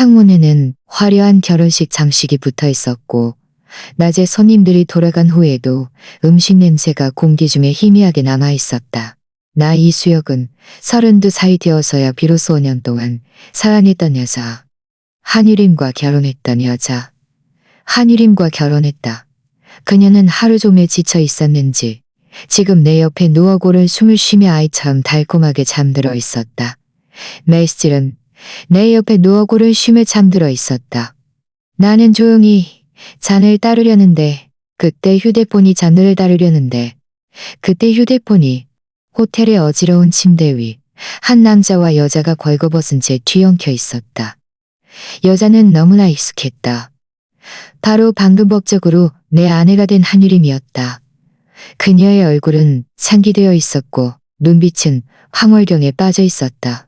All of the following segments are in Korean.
창문에는 화려한 결혼식 장식이 붙어 있었고 낮에 손님들이 돌아간 후에도 음식 냄새가 공기 중에 희미하게 남아 있었다. 나 이수혁은 32살이 되어서야 비로소 5년 동안 사랑했던 여자. 한유림과 결혼했던 여자. 한유림과 결혼했다. 그녀는 하루 종일 지쳐 있었는지 지금 내 옆에 누워 고른 숨을 쉬며 아이처럼 달콤하게 잠들어 있었다. 메스질은 내 옆에 누워 고른 쉼에 잠들어 있었다. 나는 조용히 잔을 따르려는데 그때 휴대폰이 호텔의 어지러운 침대 위 한 남자와 여자가 걸거벗은 채 뒤엉켜 있었다. 여자는 너무나 익숙했다. 바로 방금 법적으로 내 아내가 된 한유림이었다. 그녀의 얼굴은 상기되어 있었고 눈빛은 황홀경에 빠져 있었다.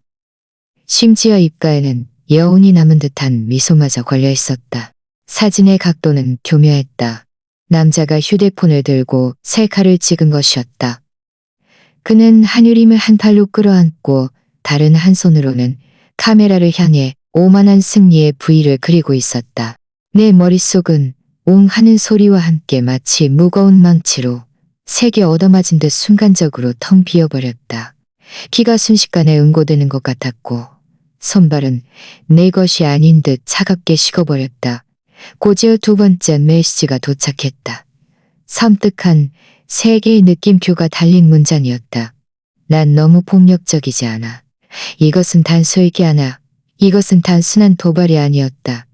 심지어 입가에는 여운이 남은 듯한 미소마저 걸려 있었다. 사진의 각도는 교묘했다. 남자가 휴대폰을 들고 셀카를 찍은 것이었다. 그는 한유림을 한 팔로 끌어안고 다른 한 손으로는 카메라를 향해 오만한 승리의 V를 그리고 있었다. 내 머릿속은 웅 하는 소리와 함께 마치 무거운 망치로 세게 얻어맞은 듯 순간적으로 텅 비어버렸다. 기가 순식간에 응고되는 것 같았고 손발은 내 것이 아닌 듯 차갑게 식어버렸다. 곧이어 두 번째 메시지가 도착했다. 섬뜩한 세 개의 느낌표가 달린 문장이었다. 난 너무 폭력적이지 않아. 이것은 단순한 도발이 아니었다.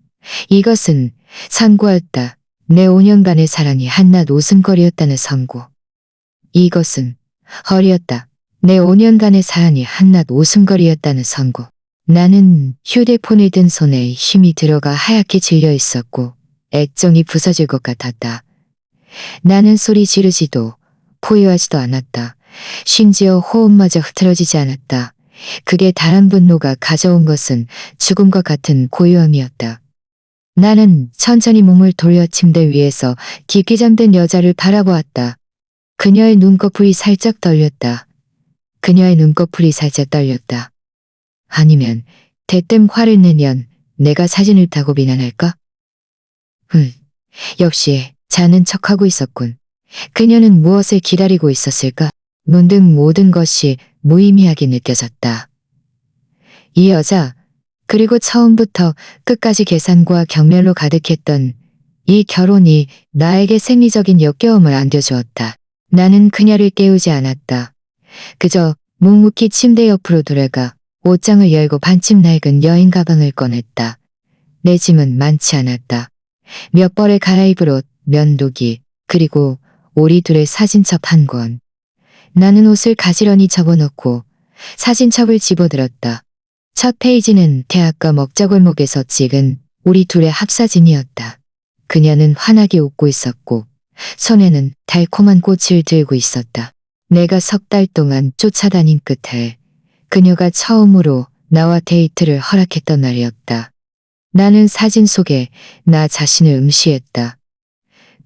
이것은 선고였다. 내 5년간의 사랑이 한낱 웃음거리였다는 선고. 이것은 헐이었다. 내 5년간의 사랑이 한낱 웃음거리였다는 선고. 나는 휴대폰을 든 손에 힘이 들어가 하얗게 질려 있었고 액정이 부서질 것 같았다. 나는 소리 지르지도 포효하지도 않았다. 심지어 호흡마저 흐트러지지 않았다. 그게 다른 분노가 가져온 것은 죽음과 같은 고요함이었다. 나는 천천히 몸을 돌려 침대 위에서 깊게 잠든 여자를 바라보았다. 그녀의 눈꺼풀이 살짝 떨렸다. 아니면 대뜸 화를 내면 내가 사진을 타고 비난할까? 역시 자는 척하고 있었군. 그녀는 무엇을 기다리고 있었을까? 문득 모든 것이 무의미하게 느껴졌다. 이 여자, 그리고 처음부터 끝까지 계산과 경멸로 가득했던 이 결혼이 나에게 생리적인 역겨움을 안겨주었다. 나는 그녀를 깨우지 않았다. 그저 묵묵히 침대 옆으로 돌아가 옷장을 열고 반쯤 낡은 여행 가방을 꺼냈다. 내 짐은 많지 않았다. 몇 벌의 갈아입을 옷, 면도기, 그리고 우리 둘의 사진첩 한 권. 나는 옷을 가지런히 접어넣고 사진첩을 집어들었다. 첫 페이지는 대학가 먹자골목에서 찍은 우리 둘의 합사진이었다. 그녀는 환하게 웃고 있었고 손에는 달콤한 꽃을 들고 있었다. 내가 석 달 동안 쫓아다닌 끝에 그녀가 처음으로 나와 데이트를 허락했던 날이었다. 나는 사진 속에 나 자신을 응시했다.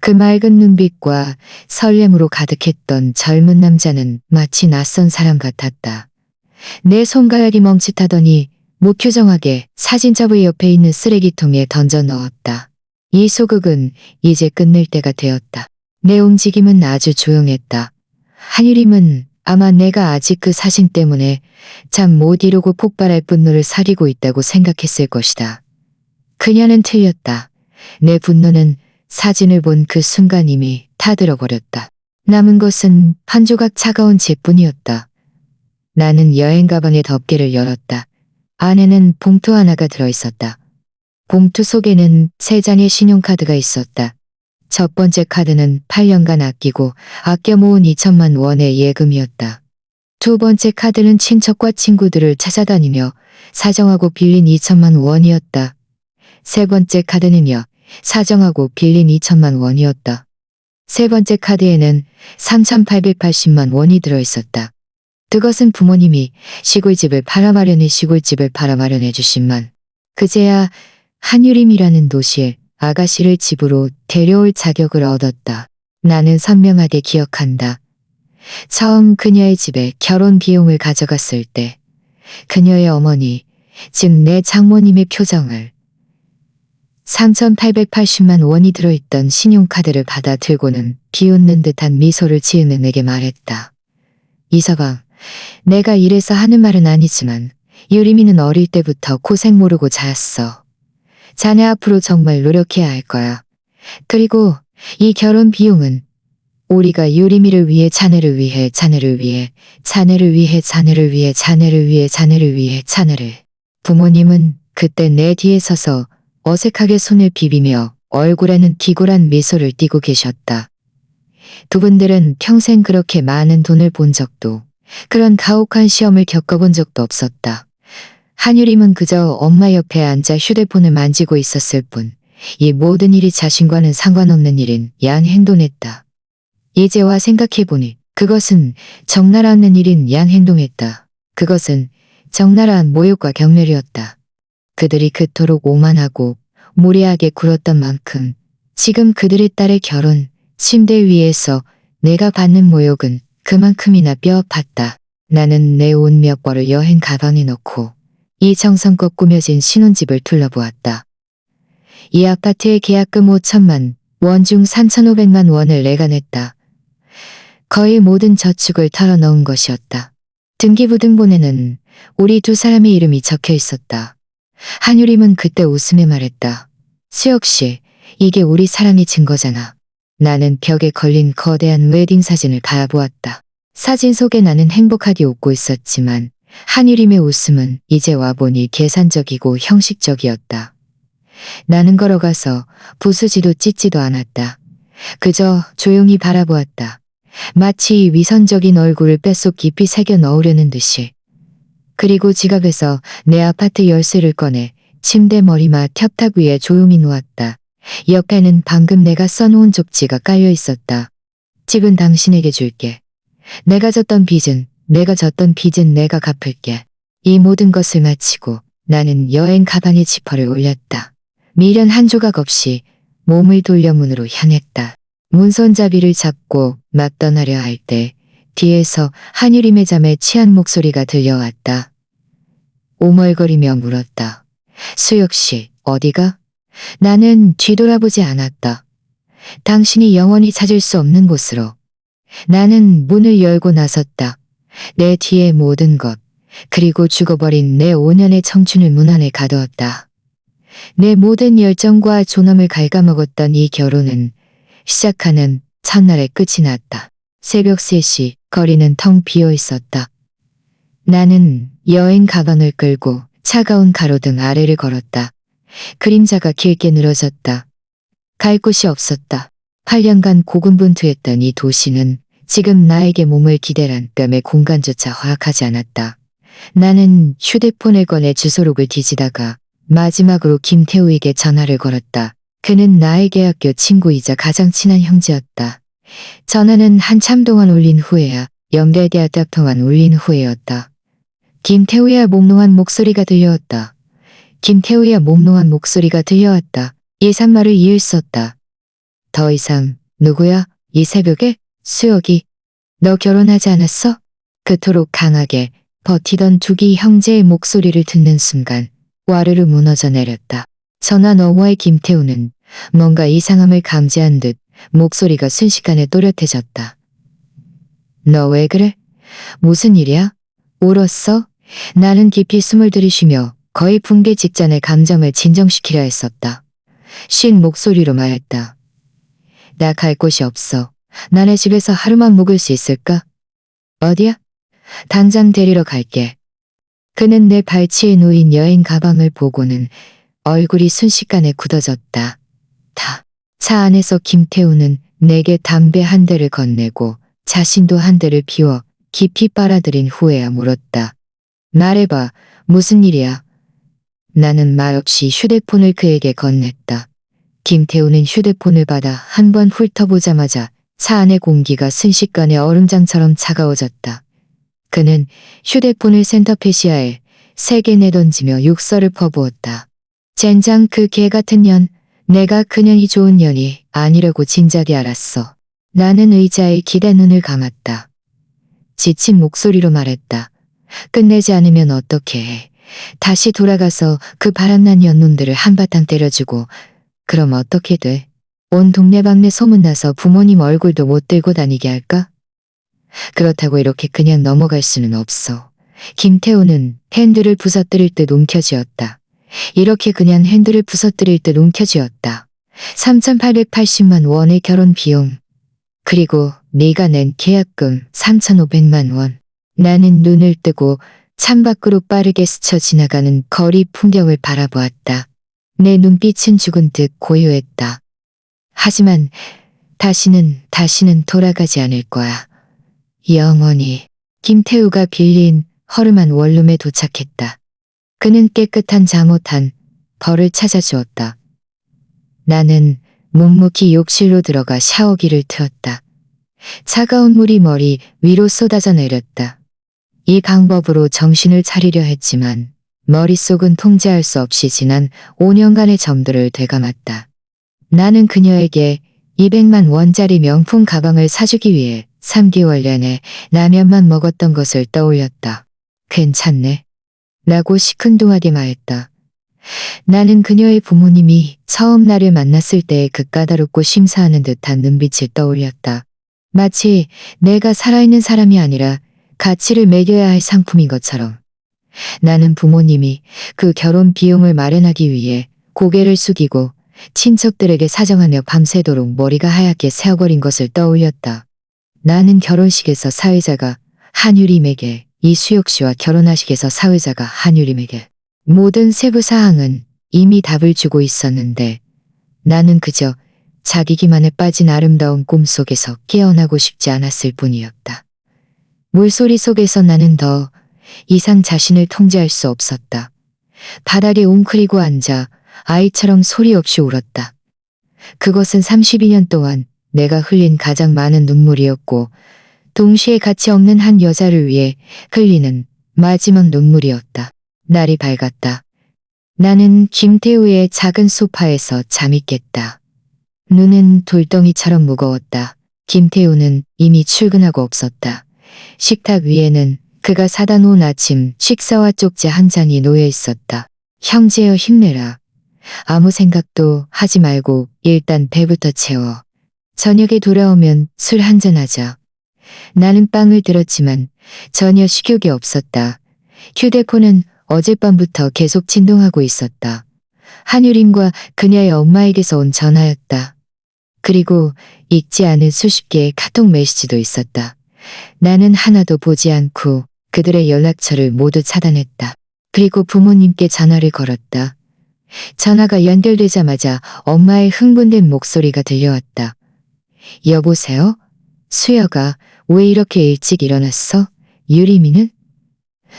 그 맑은 눈빛과 설렘으로 가득했던 젊은 남자는 마치 낯선 사람 같았다. 내 손가락이 멈칫하더니 무표정하게 사진첩의 옆에 있는 쓰레기통에 던져 넣었다. 이 소극은 이제 끝낼 때가 되었다. 내 움직임은 아주 조용했다. 한유림은 아마 내가 아직 그 사진 때문에 잠 못 이루고 폭발할 분노를 사리고 있다고 생각했을 것이다. 그녀는 틀렸다. 내 분노는 사진을 본 그 순간 이미 타들어버렸다. 남은 것은 한 조각 차가운 재뿐이었다. 나는 여행 가방의 덮개를 열었다. 안에는 봉투 하나가 들어있었다. 봉투 속에는 3장의 신용카드가 있었다. 첫 번째 카드는 8년간 아껴 모은 2천만 원의 예금이었다. 두 번째 카드는 친척과 친구들을 찾아다니며 사정하고 빌린 2천만 원이었다. 세 번째 카드는요, 사정하고 빌린 2천만 원이었다. 세 번째 카드에는 3,880만 원이 들어있었다. 그것은 부모님이 시골집을 팔아 마련해 주신만. 그제야 한유림이라는 도시에 아가씨를 집으로 데려올 자격을 얻었다. 나는 선명하게 기억한다. 처음 그녀의 집에 결혼 비용을 가져갔을 때 그녀의 어머니, 즉 내 장모님의 표정을 3,880만 원이 들어있던 신용카드를 받아 들고는 비웃는 듯한 미소를 지으며 내게 말했다. 이서방, 내가 이래서 하는 말은 아니지만 유림이는 어릴 때부터 고생 모르고 자랐어. 자네 앞으로 정말 노력해야 할 거야. 그리고 이 결혼 비용은 우리가 유림이를 위해 자네를 위해 자네를 위해 자네를 위해 자네를 위해 자네를 위해 자네를 위해 자네를. 부모님은 그때 내 뒤에 서서 어색하게 손을 비비며 얼굴에는 기골한 미소를 띠고 계셨다. 두 분들은 평생 그렇게 많은 돈을 본 적도 그런 가혹한 시험을 겪어본 적도 없었다. 한유림은 그저 엄마 옆에 앉아 휴대폰을 만지고 있었을 뿐 이 모든 일이 자신과는 상관없는 일인 양 행동했다. 이제와 생각해보니 그것은 적나라 않는 일인 양 행동했다. 그것은 적나라한 모욕과 경멸이었다. 그들이 그토록 오만하고 무례하게 굴었던 만큼 지금 그들의 딸의 결혼 침대 위에서 내가 받는 모욕은 그만큼이나 뼈아팠다. 나는 내 옷 몇 벌을 여행 가방에 넣고 이 정성껏 꾸며진 신혼집을 둘러보았다. 이 아파트의 계약금 5천만 원 중 3,500만 원을 내가 냈다. 거의 모든 저축을 털어넣은 것이었다. 등기부등본에는 우리 두 사람의 이름이 적혀 있었다. 한유림은 그때 웃으며 말했다. 수혁 씨, 이게 우리 사랑의 증거잖아. 나는 벽에 걸린 거대한 웨딩 사진을 바라보았다. 사진 속에 나는 행복하게 웃고 있었지만 한유림의 웃음은 이제 와보니 계산적이고 형식적이었다. 나는 걸어가서 부수지도 찢지도 않았다. 그저 조용히 바라보았다. 마치 위선적인 얼굴을 뼛속 깊이 새겨 넣으려는 듯이. 그리고 지갑에서 내 아파트 열쇠를 꺼내 침대 머리맡 협탁 위에 조용히 놓았다. 옆에는 방금 내가 써놓은 쪽지가 깔려 있었다. 집은 당신에게 줄게. 내가 졌던 빚은 내가 갚을게. 이 모든 것을 마치고 나는 여행 가방에 지퍼를 올렸다. 미련 한 조각 없이 몸을 돌려 문으로 향했다. 문손잡이를 잡고 막 떠나려 할 때 뒤에서 한유림의 잠에 취한 목소리가 들려왔다. 오멀거리며 물었다. 수혁 씨, 어디가? 나는 뒤돌아보지 않았다. 당신이 영원히 찾을 수 없는 곳으로. 나는 문을 열고 나섰다. 내 뒤의 모든 것, 그리고 죽어버린 내 5년의 청춘을 문 안에 가두었다. 내 모든 열정과 존엄을 갉아먹었던 이 결혼은 시작하는 첫날에 끝이 났다. 새벽 3시 거리는 텅 비어 있었다. 나는 여행 가방을 끌고 차가운 가로등 아래를 걸었다. 그림자가 길게 늘어졌다. 갈 곳이 없었다. 8년간 고군분투했던 이 도시는 지금 나에게 몸을 기대란 뺨의 공간조차 허락하지 않았다. 나는 휴대폰을 꺼내 주소록을 뒤지다가 마지막으로 김태우에게 전화를 걸었다. 그는 나의 대학교 친구이자 가장 친한 형제였다. 전화는 한참 동안 울린 후에야 연결되었다 통한 울린 후에였다. 김태우의 몽롱한 목소리가 들려왔다. 김태우의 몽롱한 목소리가 들려왔다. 예산말을 이을 수 없다. 더 이상 누구야? 이 새벽에? 수혁이. 너 결혼하지 않았어? 그토록 강하게 버티던 두기 형제의 목소리를 듣는 순간 와르르 무너져 내렸다. 전화 너머의 김태우는 뭔가 이상함을 감지한 듯 목소리가 순식간에 또렷해졌다. 너 왜 그래? 무슨 일이야? 울었어? 나는 깊이 숨을 들이쉬며 거의 붕괴 직전의 감정을 진정시키려 했었다. 쉰 목소리로 말했다. 나 갈 곳이 없어. 너네 집에서 하루만 묵을 수 있을까? 어디야? 당장 데리러 갈게. 그는 내 발치에 놓인 여행 가방을 보고는 얼굴이 순식간에 굳어졌다. 차 안에서 김태우는 내게 담배 한 대를 건네고 자신도 한 대를 피워 깊이 빨아들인 후에야 물었다. 말해봐, 무슨 일이야? 나는 말없이 휴대폰을 그에게 건넸다. 김태우는 휴대폰을 받아 한 번 훑어보자마자 차 안의 공기가 순식간에 얼음장처럼 차가워졌다. 그는 휴대폰을 센터페시아에 3개 내던지며 욕설을 퍼부었다. 젠장 그 개같은 년, 내가 그년이 좋은 년이 아니라고 진작에 알았어. 나는 의자에 기대 눈을 감았다. 지친 목소리로 말했다. 끝내지 않으면 어떻게 해. 다시 돌아가서 그 바람난 년놈들을 한바탕 때려주고 그럼 어떻게 돼? 온 동네방네 소문나서 부모님 얼굴도 못 들고 다니게 할까? 그렇다고 이렇게 그냥 넘어갈 수는 없어. 김태우는 핸들을 부서뜨릴 듯 움켜쥐었다. 이렇게 그냥 핸들을 부서뜨릴 듯 움켜쥐었다. 3,880만 원의 결혼 비용. 그리고 네가 낸 계약금 3,500만 원. 나는 눈을 뜨고 창밖으로 빠르게 스쳐 지나가는 거리 풍경을 바라보았다. 내 눈빛은 죽은 듯 고요했다. 하지만 다시는 돌아가지 않을 거야. 영원히. 김태우가 빌린 허름한 원룸에 도착했다. 그는 깨끗한 잠옷한 벌을 찾아주었다. 나는 묵묵히 욕실로 들어가 샤워기를 틀었다. 차가운 물이 머리 위로 쏟아져 내렸다. 이 방법으로 정신을 차리려 했지만 머릿속은 통제할 수 없이 지난 5년간의 점들을 되감았다. 나는 그녀에게 200만 원짜리 명품 가방을 사주기 위해 3개월 내내 라면만 먹었던 것을 떠올렸다. 괜찮네. 라고 시큰둥하게 말했다. 나는 그녀의 부모님이 처음 나를 만났을 때의 그 까다롭고 심사하는 듯한 눈빛을 떠올렸다. 마치 내가 살아있는 사람이 아니라 가치를 매겨야 할 상품인 것처럼. 나는 부모님이 그 결혼 비용을 마련하기 위해 고개를 숙이고 친척들에게 사정하며 밤새도록 머리가 하얗게 새어버린 것을 떠올렸다. 나는 결혼식에서 사회자가 한유림에게, 이수혁 씨와 결혼하식에서 사회자가 한유림에게 모든 세부 사항은 이미 답을 주고 있었는데 나는 그저 자기 기만에 빠진 아름다운 꿈속에서 깨어나고 싶지 않았을 뿐이었다. 물소리 속에서 나는 더 이상 자신을 통제할 수 없었다. 바닥에 웅크리고 앉아 아이처럼 소리 없이 울었다. 그것은 32년 동안 내가 흘린 가장 많은 눈물이었고 동시에 가치 없는 한 여자를 위해 흘리는 마지막 눈물이었다. 날이 밝았다. 나는 김태우의 작은 소파에서 잠이 깼다. 눈은 돌덩이처럼 무거웠다. 김태우는 이미 출근하고 없었다. 식탁 위에는 그가 사다 놓은 아침 식사와 쪽지 한 장이 놓여 있었다. 형제여 힘내라. 아무 생각도 하지 말고 일단 배부터 채워. 저녁에 돌아오면 술 한잔 하자. 나는 빵을 들었지만 전혀 식욕이 없었다. 휴대폰은 어젯밤부터 계속 진동하고 있었다. 한유림과 그녀의 엄마에게서 온 전화였다. 그리고 읽지 않은 수십 개의 카톡 메시지도 있었다. 나는 하나도 보지 않고 그들의 연락처를 모두 차단했다. 그리고 부모님께 전화를 걸었다. 전화가 연결되자마자 엄마의 흥분된 목소리가 들려왔다. 여보세요? 수여가 왜 이렇게 일찍 일어났어? 유림이는?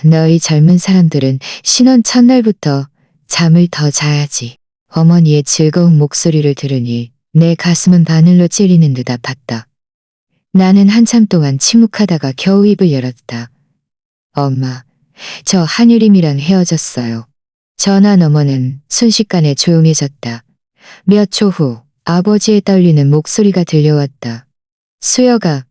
너희 젊은 사람들은 신혼 첫날부터 잠을 더 자야지. 어머니의 즐거운 목소리를 들으니 내 가슴은 바늘로 찔리는 듯 아팠다. 나는 한참 동안 침묵하다가 겨우 입을 열었다. 엄마, 저 한유림이랑 헤어졌어요. 전화 너머는 순식간에 조용해졌다. 몇 초 후 아버지의 떨리는 목소리가 들려왔다. 수여가,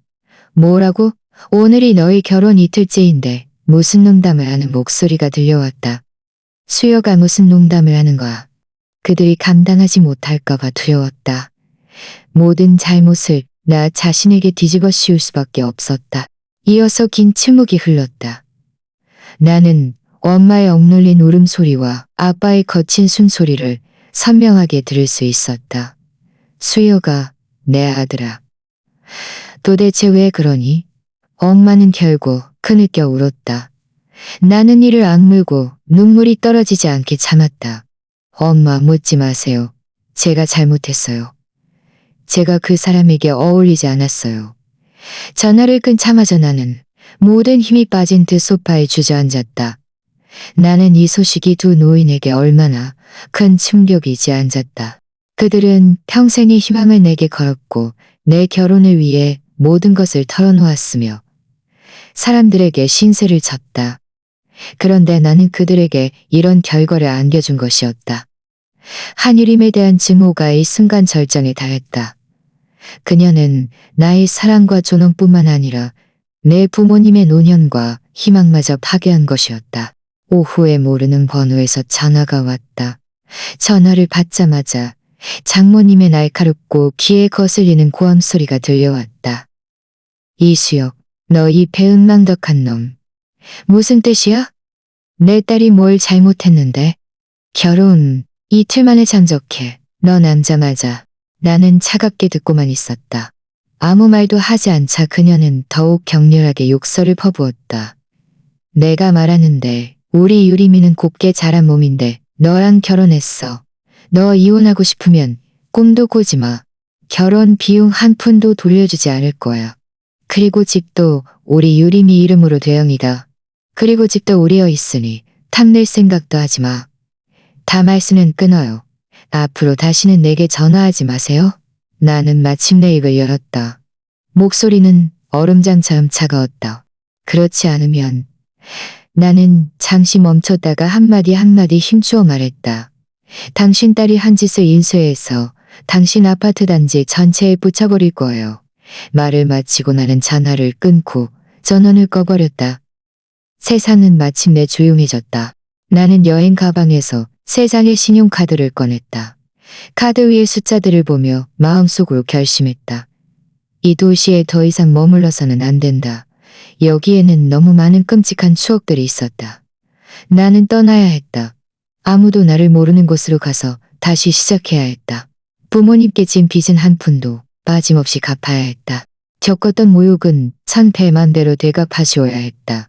뭐라고? 오늘이 너희 결혼 이틀째인데 무슨 농담을 하는 목소리가 들려왔다. 수여가 무슨 농담을 하는 거야. 그들이 감당하지 못할까봐 두려웠다. 모든 잘못을 나 자신에게 뒤집어 씌울 수밖에 없었다. 이어서 긴 침묵이 흘렀다. 나는 엄마의 억눌린 울음소리와 아빠의 거친 숨소리를 선명하게 들을 수 있었다. 수여가, 내 아들아. 도대체 왜 그러니? 엄마는 결국 크느껴 울었다. 나는 이를 악물고 눈물이 떨어지지 않게 참았다. 엄마 묻지 마세요. 제가 잘못했어요. 제가 그 사람에게 어울리지 않았어요. 전화를 끊자마자 나는 모든 힘이 빠진 듯 소파에 주저앉았다. 나는 이 소식이 두 노인에게 얼마나 큰 충격이지 않았다. 그들은 평생의 희망을 내게 걸었고 내 결혼을 위해 모든 것을 털어놓았으며 사람들에게 신세를 졌다. 그런데 나는 그들에게 이런 결과를 안겨준 것이었다. 한유림에 대한 증오가 이 순간 절정에 달했다. 그녀는 나의 사랑과 존엄뿐만 아니라 내 부모님의 노년과 희망마저 파괴한 것이었다. 오후에 모르는 번호에서 전화가 왔다. 전화를 받자마자 장모님의 날카롭고 귀에 거슬리는 고함 소리가 들려왔다. 이수혁, 너 이 배은망덕한 놈. 무슨 뜻이야? 내 딸이 뭘 잘못했는데? 결혼 이틀 만에 잠적해. 너 남자 맞아. 나는 차갑게 듣고만 있었다. 아무 말도 하지 않자 그녀는 더욱 격렬하게 욕설을 퍼부었다. 내가 말하는데 우리 유리미는 곱게 자란 몸인데 너랑 결혼했어. 너 이혼하고 싶으면 꿈도 꾸지 마. 결혼 비용 한 푼도 돌려주지 않을 거야. 그리고 집도 우리 유리미 이름으로 대형이다. 그리고 집도 우리여 있으니 탐낼 생각도 하지 마. 다 말씀은 끊어요. 앞으로 다시는 내게 전화하지 마세요. 나는 마침내 입을 열었다. 목소리는 얼음장처럼 차가웠다. 그렇지 않으면 나는 잠시 멈췄다가 한마디 한마디 힘주어 말했다. 당신 딸이 한 짓을 인수해서 당신 아파트 단지 전체에 붙여버릴 거예요. 말을 마치고 나는 전화를 끊고 전원을 꺼버렸다. 세상은 마침내 조용해졌다. 나는 여행 가방에서 세 장의 신용카드를 꺼냈다. 카드 위의 숫자들을 보며 마음속으로 결심했다. 이 도시에 더 이상 머물러서는 안 된다. 여기에는 너무 많은 끔찍한 추억들이 있었다. 나는 떠나야 했다. 아무도 나를 모르는 곳으로 가서 다시 시작해야 했다. 부모님께 진 빚은 한 푼도 빠짐없이 갚아야 했다. 겪었던 모욕은 천배만배로 되갚아씌워야 했다.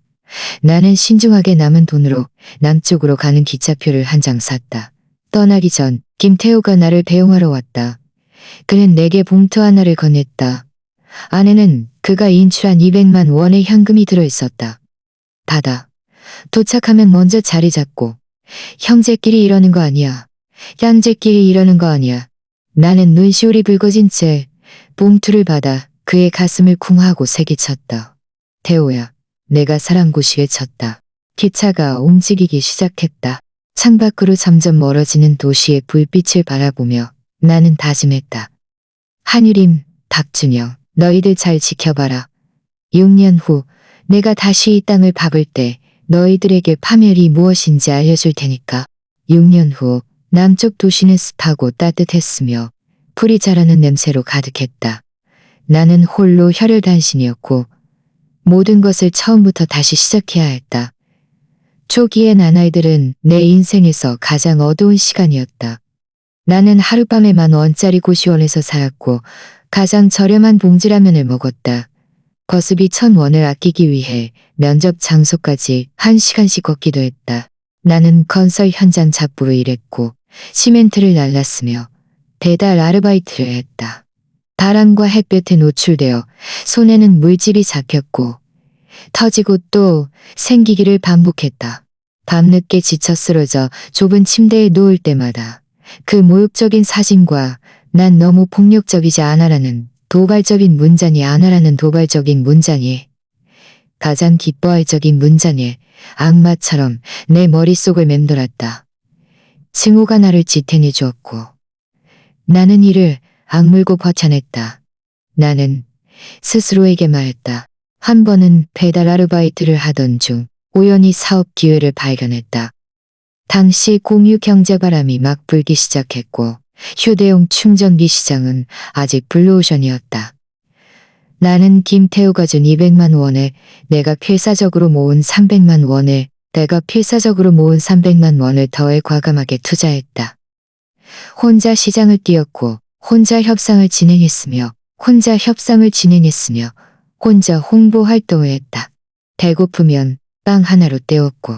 나는 신중하게 남은 돈으로 남쪽으로 가는 기차표를 한 장 샀다. 떠나기 전 김태호가 나를 배웅하러 왔다. 그는 내게 봉투 하나를 건넸다. 안에는 그가 인출한 200만 원의 현금이 들어있었다. 받아. 도착하면 먼저 자리 잡고. 형제끼리 이러는 거 아니야. 양제끼리 이러는 거 아니야. 나는 눈시울이 붉어진 채 봉투를 받아 그의 가슴을 쿵 하고 새기쳤다. 태호야, 내가 사랑고시 외쳤다. 기차가 움직이기 시작했다. 창밖으로 점점 멀어지는 도시의 불빛을 바라보며 나는 다짐했다. 한유림, 박준영, 너희들 잘 지켜봐라. 6년 후 내가 다시 이 땅을 밟을 때 너희들에게 파멸이 무엇인지 알려줄 테니까. 6년 후 남쪽 도시는 습하고 따뜻했으며 풀이 자라는 냄새로 가득했다. 나는 홀로 혈혈단신이었고 모든 것을 처음부터 다시 시작해야 했다. 초기의 나날들은 내 인생에서 가장 어두운 시간이었다. 나는 하룻밤에 10,000원짜리 고시원에서 살았고 가장 저렴한 봉지라면을 먹었다. 거스비 1,000원을 아끼기 위해 면접 장소까지 1시간씩 걷기도 했다. 나는 건설 현장 잡부로 일했고 시멘트를 날랐으며 배달 아르바이트를 했다. 바람과 햇볕에 노출되어 손에는 물집이 잡혔고 터지고 또 생기기를 반복했다. 밤늦게 지쳐 쓰러져 좁은 침대에 누울 때마다 그 모욕적인 사진과 난 너무 폭력적이지 않아라는 도발적인 문장이 아나라는 도발적인 문장이 가장 기뻐할 적인 문장에 악마처럼 내 머릿속을 맴돌았다. 증오가 나를 지탱해 주었고 나는 이를 악물고 버텨냈다. 나는 스스로에게 말했다. 한 번은 배달 아르바이트를 하던 중 우연히 사업 기회를 발견했다. 당시 공유 경제바람이 막 불기 시작했고 휴대용 충전기 시장은 아직 블루오션이었다. 나는 김태우가 준 200만 원에 내가 필사적으로 모은 300만 원에 내가 필사적으로 모은 300만 원을 더해 과감하게 투자했다. 혼자 시장을 뛰었고 혼자 협상을 진행했으며 혼자 홍보 활동을 했다. 배고프면 빵 하나로 때웠고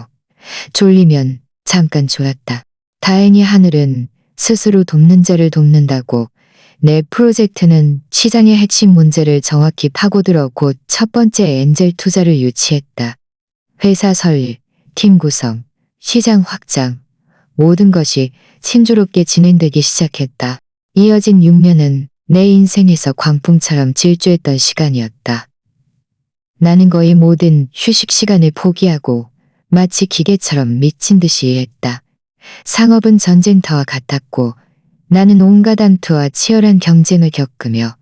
졸리면 잠깐 졸았다. 다행히 하늘은 스스로 돕는 자를 돕는다고 내 프로젝트는 시장의 핵심 문제를 정확히 파고들어 곧 첫 번째 엔젤 투자를 유치했다. 회사 설립, 팀 구성, 시장 확장, 모든 것이 친조롭게 진행되기 시작했다. 이어진 6년은 내 인생에서 광풍처럼 질주했던 시간이었다. 나는 거의 모든 휴식 시간을 포기하고 마치 기계처럼 미친 듯이 일했다. 상업은 전쟁터와 같았고 나는 온갖 암투와 치열한 경쟁을 겪으며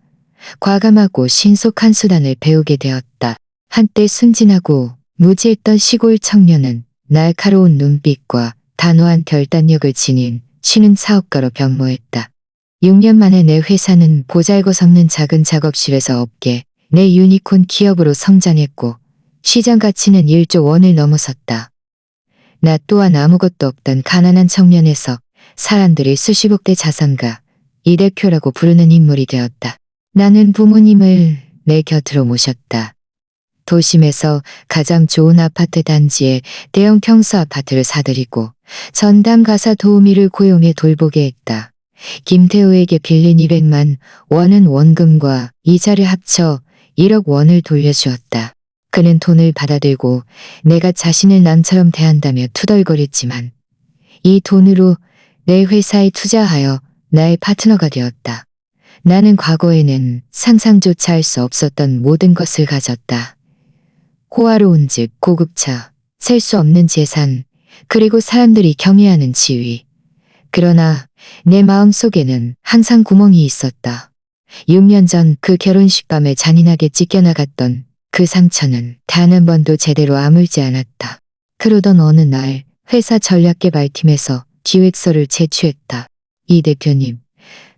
과감하고 신속한 수단을 배우게 되었다. 한때 순진하고 무지했던 시골 청년은 날카로운 눈빛과 단호한 결단력을 지닌 신흥 사업가로 변모했다. 6년 만에 내 회사는 보잘것없는 작은 작업실에서 업계 내 유니콘 기업으로 성장했고 시장 가치는 1조 원을 넘어섰다. 나 또한 아무것도 없던 가난한 청년에서 사람들이 수십억대 자산가, 이 대표라고 부르는 인물이 되었다. 나는 부모님을 내 곁으로 모셨다. 도심에서 가장 좋은 아파트 단지에 대형 평수 아파트를 사들이고 전담 가사 도우미를 고용해 돌보게 했다. 김태우에게 빌린 200만 원은 원금과 이자를 합쳐 1억 원을 돌려주었다. 그는 돈을 받아들고 내가 자신을 남처럼 대한다며 투덜거렸지만 이 돈으로 내 회사에 투자하여 나의 파트너가 되었다. 나는 과거에는 상상조차 할 수 없었던 모든 것을 가졌다. 호화로운 집, 고급차, 셀 수 없는 재산, 그리고 사람들이 경외하는 지위. 그러나 내 마음속에는 항상 구멍이 있었다. 6년 전 그 결혼식 밤에 잔인하게 찢겨나갔던 그 상처는 단 한 번도 제대로 아물지 않았다. 그러던 어느 날 회사 전략개발팀에서 기획서를 제출했다. 이 대표님,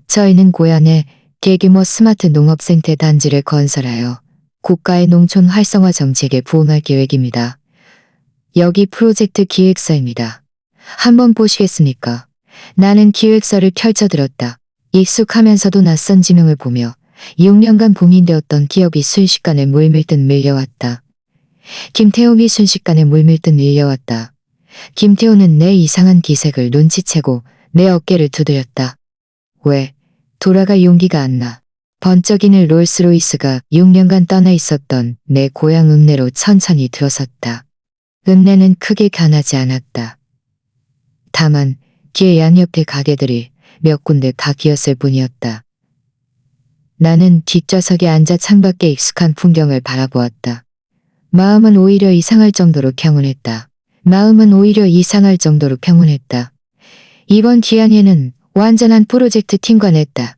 저희는 고향에 대규모 스마트 농업생태 단지를 건설하여 국가의 농촌 활성화 정책에 부응할 계획입니다. 여기 프로젝트 기획서입니다. 한번 보시겠습니까? 나는 기획서를 펼쳐들었다. 익숙하면서도 낯선 지명을 보며 6년간 봉인되었던 기업이 순식간에 물밀듯 밀려왔다. 김태우이 순식간에 물밀듯 밀려왔다. 김태우는 내 이상한 기색을 눈치채고 내 어깨를 두드렸다. 왜? 돌아갈 용기가 안 나. 번쩍이는 롤스로이스가 6년간 떠나 있었던 내 고향 읍내로 천천히 들어섰다. 읍내는 크게 변하지 않았다. 다만 길 양옆의 가게들이 몇 군데 다 비었을 뿐이었다. 나는 뒷좌석에 앉아 창밖에 익숙한 풍경을 바라보았다. 마음은 오히려 이상할 정도로 평온했다. 이번 기한에는 완전한 프로젝트 팀관했다.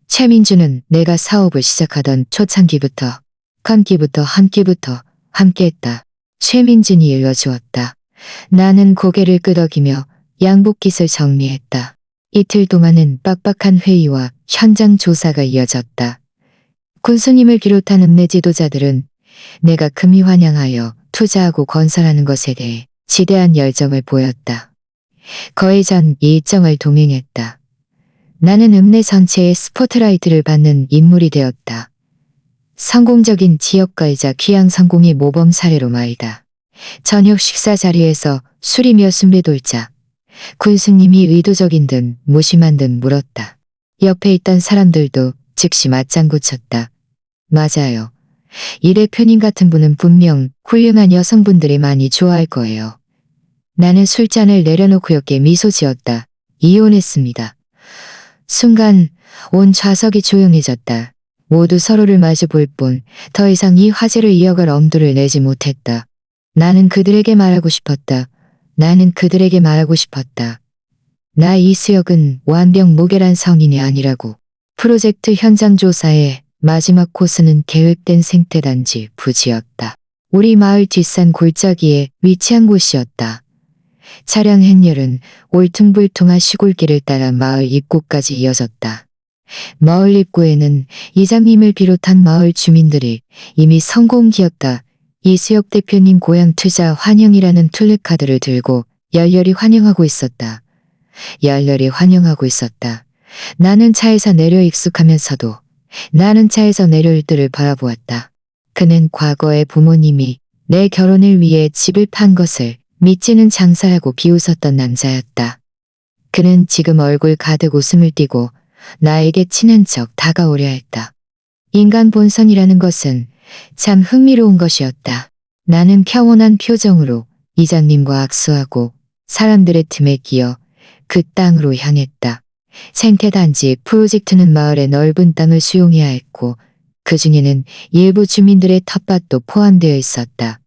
최민주는 내가 사업을 시작하던 초창기부터 함께했다. 최민준이 일러주었다. 나는 고개를 끄덕이며 양복깃을 정리했다. 이틀 동안은 빡빡한 회의와 현장 조사가 이어졌다. 군수님을 비롯한 읍내 지도자들은 내가 금이 환영하여 투자하고 건설하는 것에 대해 지대한 열정을 보였다. 거의 전 이 일정을 동행했다. 나는 읍내 전체의 스포트라이트를 받는 인물이 되었다. 성공적인 지역가이자 귀향 성공의 모범 사례로 말이다. 저녁 식사 자리에서 술이며 순배 돌자 군수님이 의도적인 듯 무심한 듯 물었다. 옆에 있던 사람들도 즉시 맞장구 쳤다. 맞아요. 이 대표님 같은 분은 분명 훌륭한 여성분들이 많이 좋아할 거예요. 나는 술잔을 내려놓고 옅게 미소 지었다. 이혼했습니다. 순간 온 좌석이 조용해졌다. 모두 서로를 마주 볼 뿐 더 이상 이 화제를 이어갈 엄두를 내지 못했다. 나는 그들에게 말하고 싶었다. 나 이수혁은 완벽무결한 성인이 아니라고. 프로젝트 현장 조사의 마지막 코스는 계획된 생태단지 부지였다. 우리 마을 뒷산 골짜기에 위치한 곳이었다. 차량 행렬은 울퉁불퉁한 시골길을 따라 마을 입구까지 이어졌다. 마을 입구에는 이장님을 비롯한 마을 주민들이 이미 성공기였다. 이수혁 대표님 고향 투자 환영이라는 플래카드를 들고 열렬히 환영하고 있었다. 나는 차에서 내려 익숙하면서도 나는 차에서 내려올 때를 바라보았다. 그는 과거에 부모님이 내 결혼을 위해 집을 판 것을 믿지는 장사라고 비웃었던 남자였다. 그는 지금 얼굴 가득 웃음을 띠고 나에게 친한 척 다가오려 했다. 인간 본성이라는 것은 참 흥미로운 것이었다. 나는 평온한 표정으로 이장님과 악수하고 사람들의 틈에 끼어 그 땅으로 향했다. 생태단지 프로젝트는 마을의 넓은 땅을 수용해야 했고 그 중에는 일부 주민들의 텃밭도 포함되어 있었다.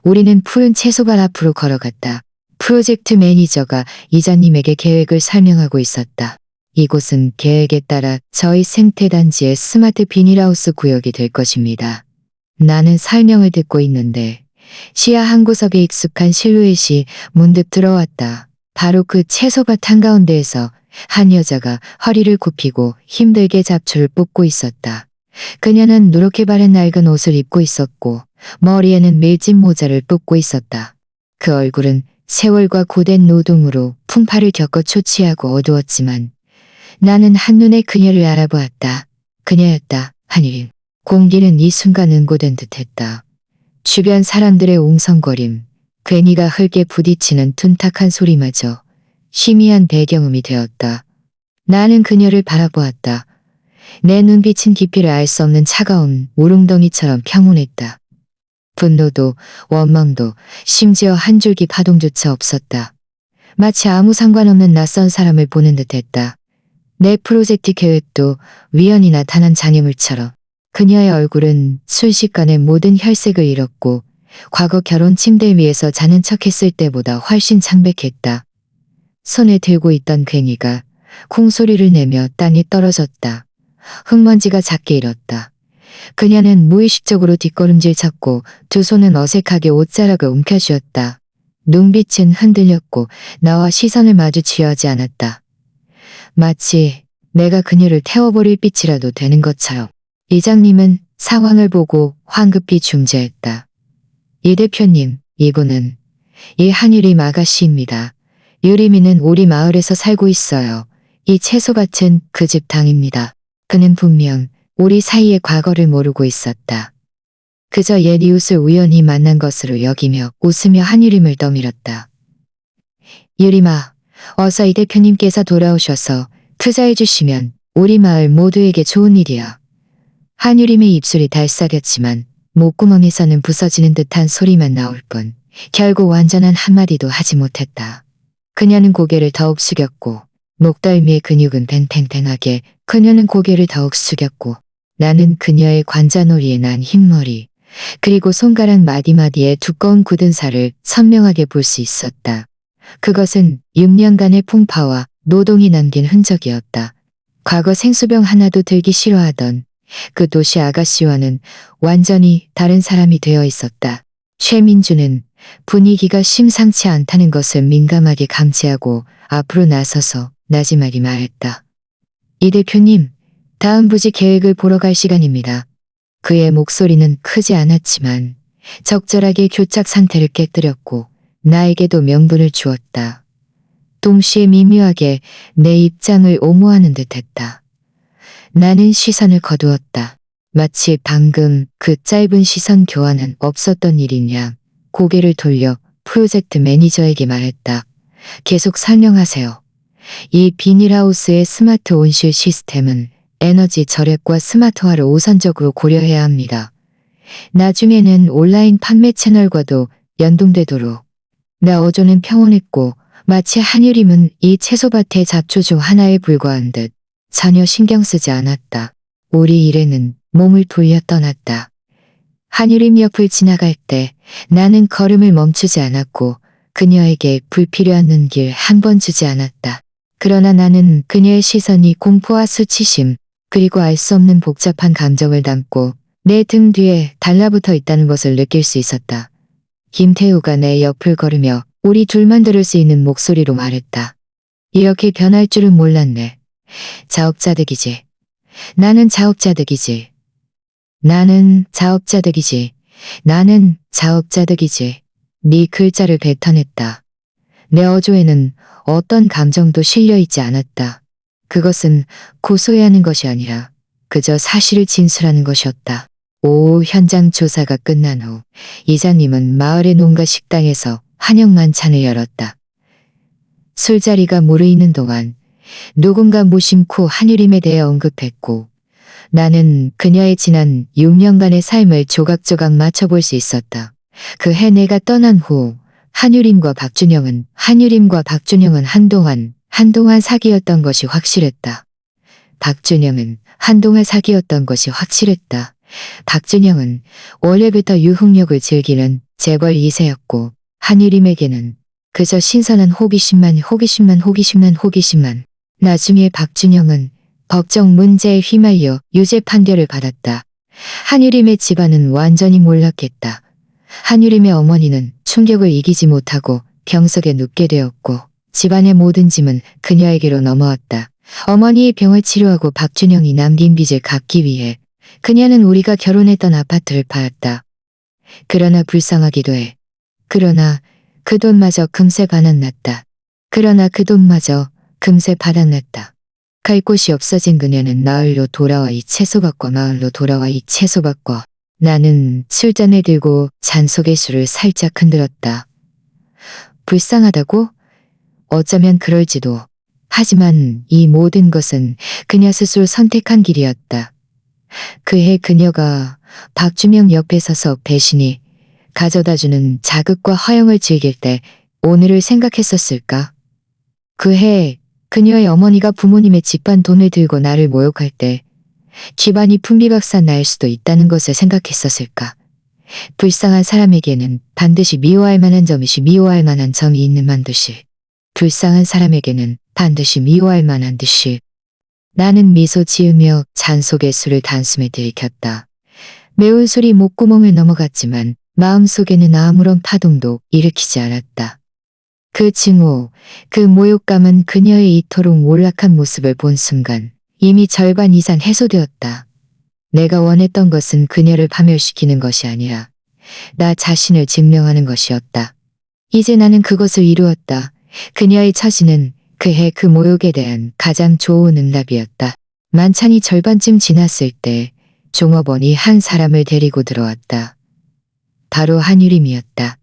우리는 푸른 채소밭 앞으로 걸어갔다. 프로젝트 매니저가 이장님에게 계획을 설명하고 있었다. 이곳은 계획에 따라 저희 생태단지의 스마트 비닐하우스 구역이 될 것입니다. 나는 설명을 듣고 있는데 시야 한 구석에 익숙한 실루엣이 문득 들어왔다. 바로 그 채소밭 한가운데에서 한 여자가 허리를 굽히고 힘들게 잡초를 뽑고 있었다. 그녀는 누렇게 바른 낡은 옷을 입고 있었고 머리에는 밀짚 모자를 뽑고 있었다. 그 얼굴은 세월과 고된 노동으로 풍파를 겪어 초췌하고 어두웠지만 나는 한눈에 그녀를 알아보았다. 그녀였다. 한유림. 공기는 이 순간 응고된 듯했다. 주변 사람들의 웅성거림, 괜히가 흙에 부딪히는 둔탁한 소리마저 희미한 배경음이 되었다. 나는 그녀를 바라보았다. 내 눈빛은 깊이를 알 수 없는 차가운 울웅덩이처럼 평온했다. 분노도 원망도 심지어 한 줄기 파동조차 없었다. 마치 아무 상관없는 낯선 사람을 보는 듯했다. 내 프로젝트 계획도 우연히 나타난 장애물처럼. 그녀의 얼굴은 순식간에 모든 혈색을 잃었고 과거 결혼 침대 위에서 자는 척했을 때보다 훨씬 창백했다. 손에 들고 있던 괭이가 콩소리를 내며 땅에 떨어졌다. 흙먼지가 작게 일었다. 그녀는 무의식적으로 뒷걸음질 쳤고 두 손은 어색하게 옷자락을 움켜쥐었다. 눈빛은 흔들렸고 나와 시선을 마주치려 하지 않았다. 마치 내가 그녀를 태워버릴 빛이라도 되는 것처럼. 이장님은 상황을 보고 황급히 중재했다. 이 대표님, 이분은 이 한유림 아가씨입니다. 유림이는 우리 마을에서 살고 있어요. 이 채소밭은 그 집 당입니다. 그는 분명 우리 사이의 과거를 모르고 있었다. 그저 옛 이웃을 우연히 만난 것으로 여기며 웃으며 한유림을 떠밀었다. 유림아, 어서 이 대표님께서 돌아오셔서 투자해 주시면 우리 마을 모두에게 좋은 일이야. 한유림의 입술이 달싹였지만 목구멍에서는 부서지는 듯한 소리만 나올 뿐 결국 완전한 한마디도 하지 못했다. 그녀는 고개를 더욱 숙였고 목덜미의 근육은 팽팽팽하게 그녀는 고개를 더욱 숙였고 나는 그녀의 관자놀이에 난 흰머리 그리고 손가락 마디마디의 두꺼운 굳은 살을 선명하게 볼 수 있었다. 그것은 6년간의 풍파와 노동이 남긴 흔적이었다. 과거 생수병 하나도 들기 싫어하던 그 도시 아가씨와는 완전히 다른 사람이 되어 있었다. 최민주는 분위기가 심상치 않다는 것을 민감하게 감지하고 앞으로 나서서 나지막이 말했다. 이 대표님, 다음 부지 계획을 보러 갈 시간입니다. 그의 목소리는 크지 않았지만 적절하게 교착 상태를 깨뜨렸고 나에게도 명분을 주었다. 동시에 미묘하게 내 입장을 옹호하는 듯했다. 나는 시선을 거두었다. 마치 방금 그 짧은 시선 교환은 없었던 일인 양 고개를 돌려 프로젝트 매니저에게 말했다. 계속 설명하세요. 이 비닐하우스의 스마트 온실 시스템은 에너지 절약과 스마트화를 우선적으로 고려해야 합니다. 나중에는 온라인 판매 채널과도 연동되도록. 나 어조는 평온했고 마치 한유림은 이 채소밭의 잡초 중 하나에 불과한 듯 전혀 신경 쓰지 않았다. 우리 일에는 몸을 돌려 떠났다. 한유림 옆을 지나갈 때 나는 걸음을 멈추지 않았고 그녀에게 불필요한 눈길 한 번 주지 않았다. 그러나 나는 그녀의 시선이 공포와 수치심 그리고 알 수 없는 복잡한 감정을 담고 내 등 뒤에 달라붙어 있다는 것을 느낄 수 있었다. 김태우가 내 옆을 걸으며 우리 둘만 들을 수 있는 목소리로 말했다. 이렇게 변할 줄은 몰랐네. 자업자득이지. 나는 자업자득이지. 나는 자업자득이지. 나는 자업자득이지. 네 글자를 뱉어냈다. 내 어조에는 어떤 감정도 실려있지 않았다. 그것은 고소해야 하는 것이 아니라 그저 사실을 진술하는 것이었다. 오후 현장 조사가 끝난 후 이장님은 마을의 농가 식당에서 한영 만찬을 열었다. 술자리가 무르익는 동안 누군가 무심코 한유림에 대해 언급했고 나는 그녀의 지난 6년간의 삶을 조각조각 맞춰볼 수 있었다. 그 해 내가 떠난 후 한유림과 박준영은 한동안 사귀었던 것이 확실했다. 박준영은 한동안 사귀었던 것이 확실했다. 박준영은 원래부터 유흥력을 즐기는 재벌 2세였고 한유림에게는 그저 신선한 호기심만. 나중에 박준영은 법적 문제에 휘말려 유죄 판결을 받았다. 한유림의 집안은 완전히 몰락했다. 한유림의 어머니는 충격을 이기지 못하고 병석에 눕게 되었고 집안의 모든 짐은 그녀에게로 넘어왔다. 어머니의 병을 치료하고 박준영이 남긴 빚을 갚기 위해 그녀는 우리가 결혼했던 아파트를 팔았다. 그러나 불쌍하기도 해. 그러나 그 돈마저 금세 바닥났다. 그러나 그 돈마저 금세 바닥났다. 갈 곳이 없어진 그녀는 마을로 돌아와 이 채소밭과 마을로 돌아와 이 채소밭과 나는 술잔을 들고 잔속의 술을 살짝 흔들었다. 불쌍하다고? 어쩌면 그럴지도. 하지만 이 모든 것은 그녀 스스로 선택한 길이었다. 그해 그녀가 박주명 옆에 서서 배신이 가져다주는 자극과 허영을 즐길 때 오늘을 생각했었을까? 그해 그녀의 어머니가 부모님의 집안 돈을 들고 나를 모욕할 때 집안이 풍비박산 날 수도 있다는 것을 생각했었을까? 불쌍한 사람에게는 반드시 미워할 만한 점이 있는 만듯이 불쌍한 사람에게는 반드시 미워할 만한 듯이 나는 미소 지으며 잔속의 술을 단숨에 들이켰다. 매운 술이 목구멍을 넘어갔지만 마음속에는 아무런 파동도 일으키지 않았다. 그 증오, 그 모욕감은 그녀의 이토록 몰락한 모습을 본 순간 이미 절반 이상 해소되었다. 내가 원했던 것은 그녀를 파멸시키는 것이 아니라 나 자신을 증명하는 것이었다. 이제 나는 그것을 이루었다. 그녀의 처지는 그해 그 모욕에 대한 가장 좋은 응답이었다. 만찬이 절반쯤 지났을 때 종업원이 한 사람을 데리고 들어왔다. 바로 한유림이었다.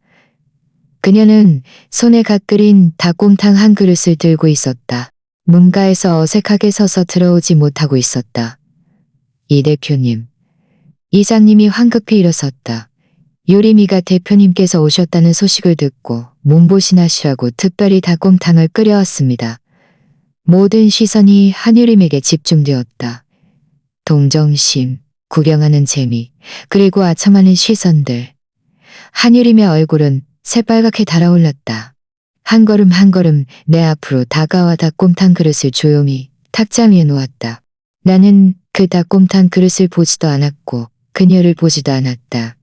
그녀는 손에 갓 끓인 닭곰탕 한 그릇을 들고 있었다. 문가에서 어색하게 서서 들어오지 못하고 있었다. 이 대표님. 이장님이 황급히 일어섰다. 요리미가 대표님께서 오셨다는 소식을 듣고 몸보신하시라고 특별히 닭곰탕을 끓여왔습니다. 모든 시선이 한유림에게 집중되었다. 동정심, 구경하는 재미, 그리고 아첨하는 시선들. 한유림의 얼굴은 새빨갛게 달아올랐다. 한 걸음 한 걸음 내 앞으로 다가와 닭곰탕 그릇을 조용히 탁자 위에 놓았다. 나는 그 닭곰탕 그릇을 보지도 않았고 그녀를 보지도 않았다.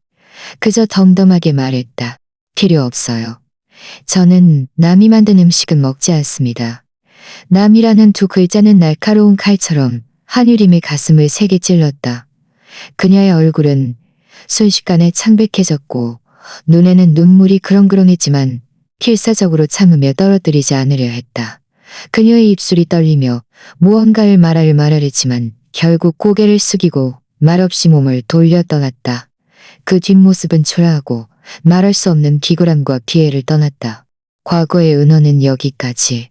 그저 덤덤하게 말했다. 필요 없어요. 저는 남이 만든 음식은 먹지 않습니다. 남이라는 두 글자는 날카로운 칼처럼 한유림의 가슴을 세게 찔렀다. 그녀의 얼굴은 순식간에 창백해졌고 눈에는 눈물이 그렁그렁했지만 필사적으로 참으며 떨어뜨리지 않으려 했다. 그녀의 입술이 떨리며 무언가를 말하려했지만 결국 고개를 숙이고 말없이 몸을 돌려 떠났다. 그 뒷모습은 초라하고 말할 수 없는 기굴함과 피해를 떠났다. 과거의 은어는 여기까지.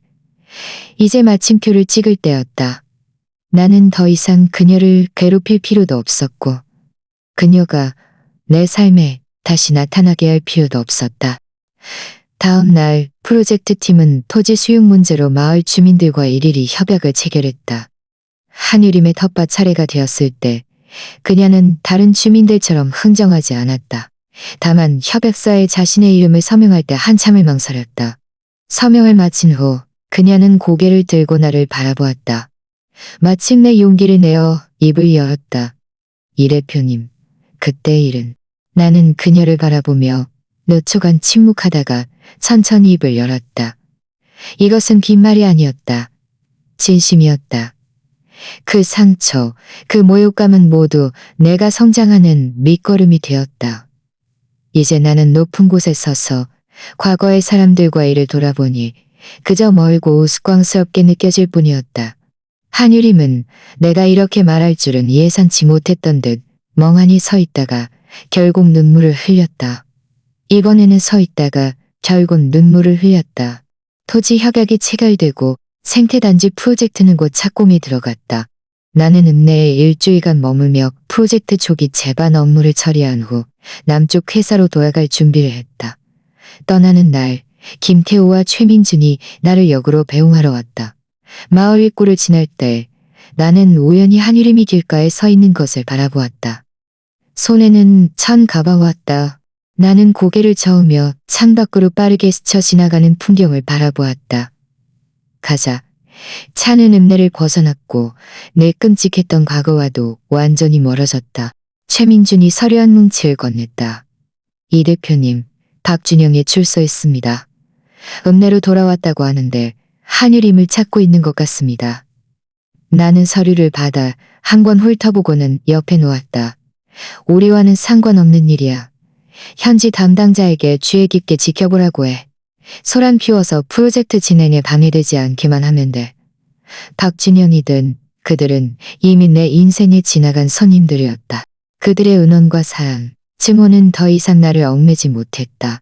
이제 마침표를 찍을 때였다. 나는 더 이상 그녀를 괴롭힐 필요도 없었고 그녀가 내 삶에 다시 나타나게 할 필요도 없었다. 다음 날 프로젝트 팀은 토지 수용 문제로 마을 주민들과 일일이 협약을 체결했다. 한유림의 텃밭 차례가 되었을 때 그녀는 다른 주민들처럼 흥정하지 않았다. 다만 협약서에 자신의 이름을 서명할 때 한참을 망설였다. 서명을 마친 후 그녀는 고개를 들고 나를 바라보았다. 마침내 용기를 내어 입을 열었다. 이 대표님, 그때 일은. 나는 그녀를 바라보며 몇 초간 침묵하다가 천천히 입을 열었다. 이것은 빈말이 아니었다. 진심이었다. 그 상처, 그 모욕감은 모두 내가 성장하는 밑거름이 되었다. 이제 나는 높은 곳에 서서 과거의 사람들과 이를 돌아보니 그저 멀고 우스꽝스럽게 느껴질 뿐이었다. 한유림은 내가 이렇게 말할 줄은 예상치 못했던 듯 멍하니 서 있다가 결국 눈물을 흘렸다. 이번에는 서 있다가 결국 눈물을 흘렸다. 토지 협약이 체결되고 생태단지 프로젝트는 곧 착공에 들어갔다. 나는 읍내에 일주일간 머물며 프로젝트 초기 제반 업무를 처리한 후 남쪽 회사로 돌아갈 준비를 했다. 떠나는 날 김태호와 최민준이 나를 역으로 배웅하러 왔다. 마을 입구를 지날 때 나는 우연히 한유림이 길가에 서 있는 것을 바라보았다. 손에는 찬 가방왔다. 나는 고개를 저으며 창밖으로 빠르게 스쳐 지나가는 풍경을 바라보았다. 가자. 차는 읍내를 벗어났고 내 끔찍했던 과거와도 완전히 멀어졌다. 최민준이 서류한 뭉치를 건넸다. 이 대표님, 박준영에 출소했습니다. 읍내로 돌아왔다고 하는데 한유림을 찾고 있는 것 같습니다. 나는 서류를 받아 한 권 훑어보고는 옆에 놓았다. 우리와는 상관없는 일이야. 현지 담당자에게 주의 깊게 지켜보라고 해. 소란 피워서 프로젝트 진행에 방해되지 않게만 하면 돼. 박준영이든 그들은 이미 내 인생에 지나간 손님들이었다. 그들의 은원과 사연, 증오는 더 이상 나를 얽매지 못했다.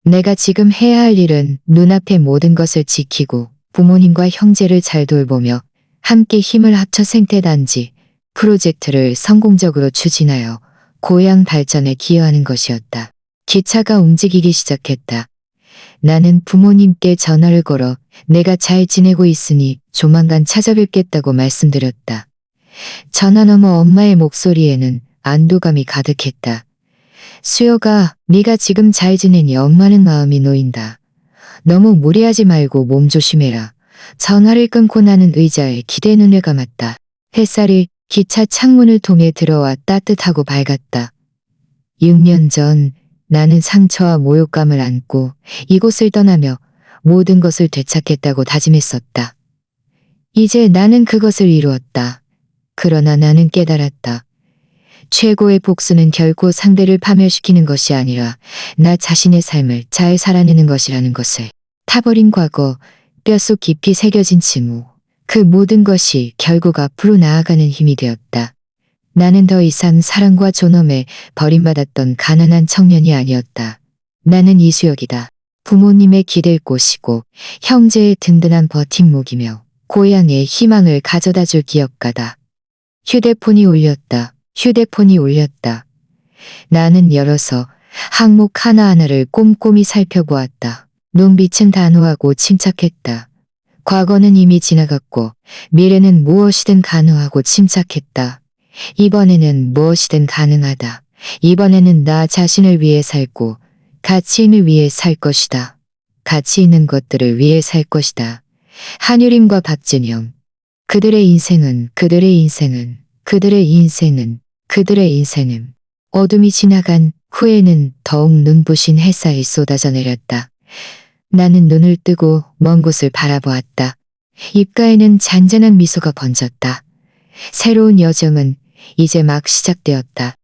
내가 지금 해야 할 일은 눈앞의 모든 것을 지키고 부모님과 형제를 잘 돌보며 함께 힘을 합쳐 생태단지 프로젝트를 성공적으로 추진하여 고향 발전에 기여하는 것이었다. 기차가 움직이기 시작했다. 나는 부모님께 전화를 걸어 내가 잘 지내고 있으니 조만간 찾아뵙겠다고 말씀드렸다. 전화 너머 엄마의 목소리에는 안도감이 가득했다. 수여가 네가 지금 잘 지내니 엄마는 마음이 놓인다. 너무 무리하지 말고 몸 조심해라. 전화를 끊고 나는 의자에 기대 눈을 감았다. 햇살이 기차 창문을 통해 들어와 따뜻하고 밝았다. 6년 전 나는 상처와 모욕감을 안고 이곳을 떠나며 모든 것을 되찾겠다고 다짐했었다. 이제 나는 그것을 이루었다. 그러나 나는 깨달았다. 최고의 복수는 결코 상대를 파멸시키는 것이 아니라 나 자신의 삶을 잘 살아내는 것이라는 것을. 타버린 과거, 뼛속 깊이 새겨진 증오, 그 모든 것이 결국 앞으로 나아가는 힘이 되었다. 나는 더 이상 사랑과 존엄에 버림받았던 가난한 청년이 아니었다. 나는 이수혁이다. 부모님의 기댈 곳이고 형제의 든든한 버팀목이며 고향의 희망을 가져다줄 기업가다. 휴대폰이 울렸다. 휴대폰이 울렸다. 나는 열어서 항목 하나하나를 꼼꼼히 살펴보았다. 눈빛은 단호하고 침착했다. 과거는 이미 지나갔고 미래는 무엇이든 가능하고 침착했다. 이번에는 무엇이든 가능하다. 이번에는 나 자신을 위해 살고 가치 있는 위해 살 것이다. 가치 있는 것들을 위해 살 것이다. 한유림과 박진영. 그들의 인생은 어둠이 지나간 후에는 더욱 눈부신 햇살이 쏟아져 내렸다. 나는 눈을 뜨고 먼 곳을 바라보았다. 입가에는 잔잔한 미소가 번졌다. 새로운 여정은 이제 막 시작되었다.